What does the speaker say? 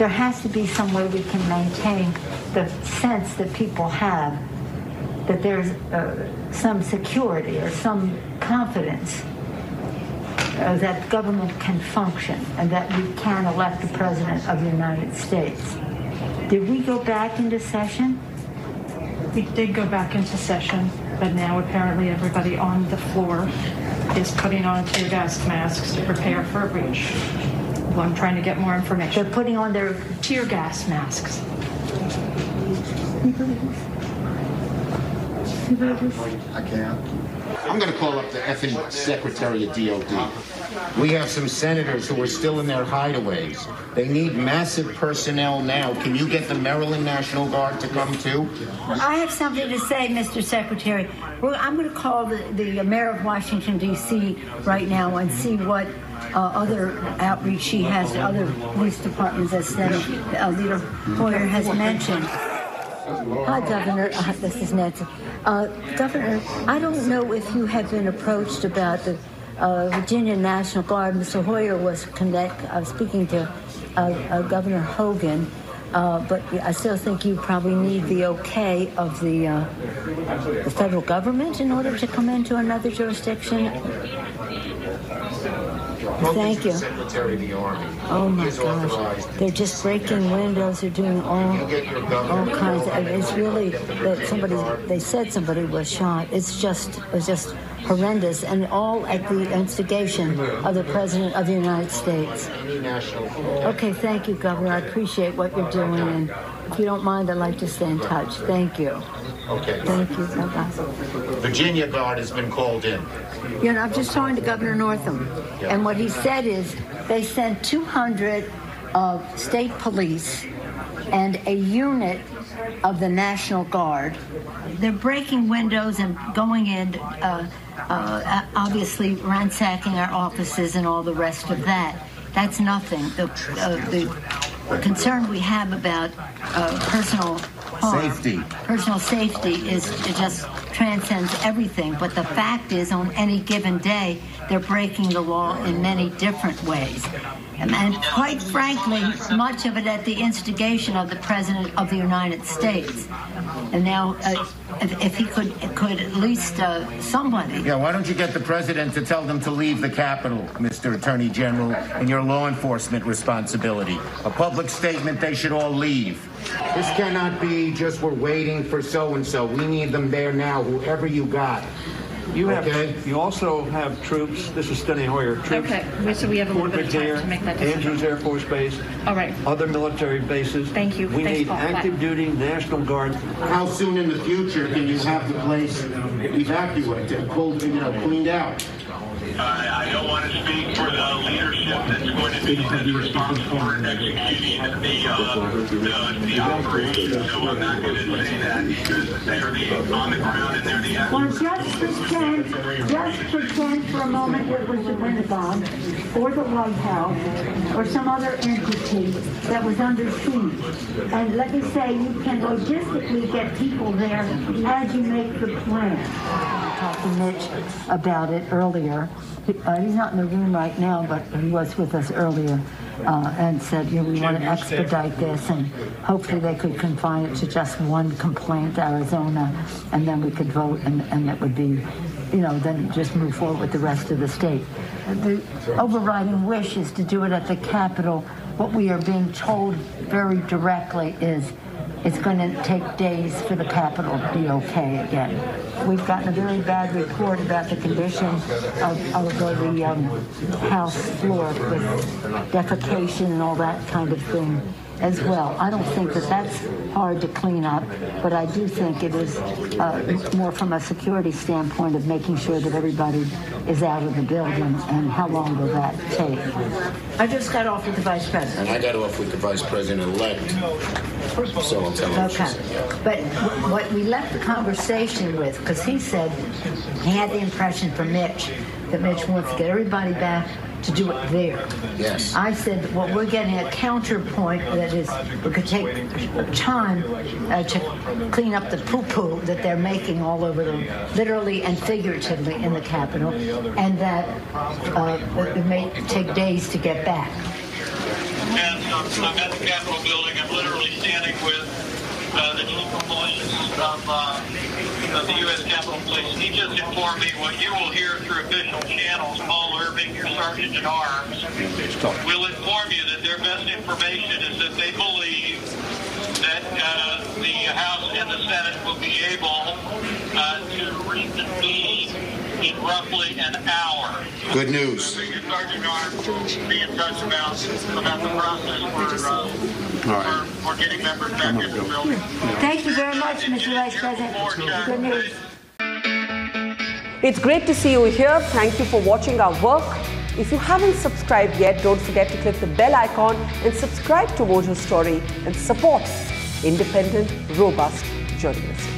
there has to be some way we can maintain the sense that people have that there's some security or some confidence that government can function and that we can elect the President of the United States. Did we go back into session? We did go back into session, but now apparently everybody on the floor is putting on tear gas masks to prepare for a breach. Well, I'm trying to get more information. They're putting on their tear gas masks. I can't. I'm going to call up the effing Secretary of DOD. We have some senators who are still in their hideaways. They need massive personnel now. Can you get the Maryland National Guard to come too? I have something to say, Mr. Secretary. Well, I'm going to call the mayor of Washington, D.C. right now and see what other outreach she has to other police departments, as Leader Hoyer has mentioned. Hi, Governor. This is Nancy. Governor, I don't know if you have been approached about the Virginia National Guard. Mr. Hoyer was speaking to Governor Hogan, but I still think you probably need the okay of the federal government in order to come into another jurisdiction. Thank you. Secretary of the Army. Oh my gosh, they're just breaking windows. They're doing all kinds of. It's really that they said somebody was shot. It was just horrendous, and all at the instigation of the President of the United States. Okay, thank you, Governor. I appreciate what you're doing, and if you don't mind, I'd like to stay in touch. Thank you. Okay. Thank you. Bye-bye. Virginia Guard has been called in. You know, I'm just talking to Governor Northam, and what he said is they sent 200 state police and a unit of the National Guard. They're breaking windows and going in, obviously ransacking our offices and all the rest of that. That's nothing. The concern we have about personal safety is it just transcends everything. But the fact is, on any given day, they're breaking the law in many different ways. And quite frankly, much of it at the instigation of the President of the United States. And now, if he could at least somebody. Yeah, why don't you get the President to tell them to leave the Capitol, Mr. Attorney General, in your law enforcement responsibility. A public statement, they should all leave. This cannot be just we're waiting for so-and-so. We need them there now, whoever you got. You also have troops. This is Steny Hoyer. Troops. Okay, so we have a little bit of time to make that decision. Andrews Air Force Base. All right. Other military bases. Thank you. We need active duty National Guard. How soon in the future can you have the place evacuated, cleaned out? I don't want to speak for the leadership that's going to be responsible for executing the operation, so I'm not going to say that because they're on the ground and they're the Well, just pretend for a moment it was the Pentagon or the White House or some other entity that was under siege. And let me say, you can logistically get people there as you make the plan. I talked to Mitch about it earlier. He's not in the room right now, but he was with us earlier and said, we want to expedite this, and hopefully they could confine it to just one complaint, Arizona, and then we could vote, and that would be, then just move forward with the rest of the state. The overriding wish is to do it at the Capitol. What we are being told very directly is it's going to take days for the Capitol to be okay again. We've gotten a very bad report about the condition of the House floor with defecation and all that kind of thing as well. I don't think that that's hard to clean up, but I do think it is more from a security standpoint of making sure that everybody is out of the building, and how long will that take? I just got off with the Vice President. I got off with the Vice President-elect, so I'll tell him. Okay. But what we left the conversation with, because he said he had the impression from Mitch that Mitch wants to get everybody back to do it there. Yes. I said, well, we're getting a counterpoint that is, it could take time to clean up the poo-poo that they're making all over them, literally and figuratively in the Capitol, and that it may take days to get back. I'm at the Capitol building. I'm literally standing with the chief of police of the U.S. Capitol Police. He just informed me what you will hear through official channels. Paul Irving, your sergeant at arms, will inform you that their best information is that they believe that the House and the Senate will be able to reconvene in roughly an hour. Good news. Your sergeant at arms be in touch about the process for getting members back in the building. Thank you very much, Mr. Vice President. Good news. It's great to see you here. Thank you for watching our work. If you haven't subscribed yet, don't forget to click the bell icon and subscribe to Mojo Story and support independent, robust journalism.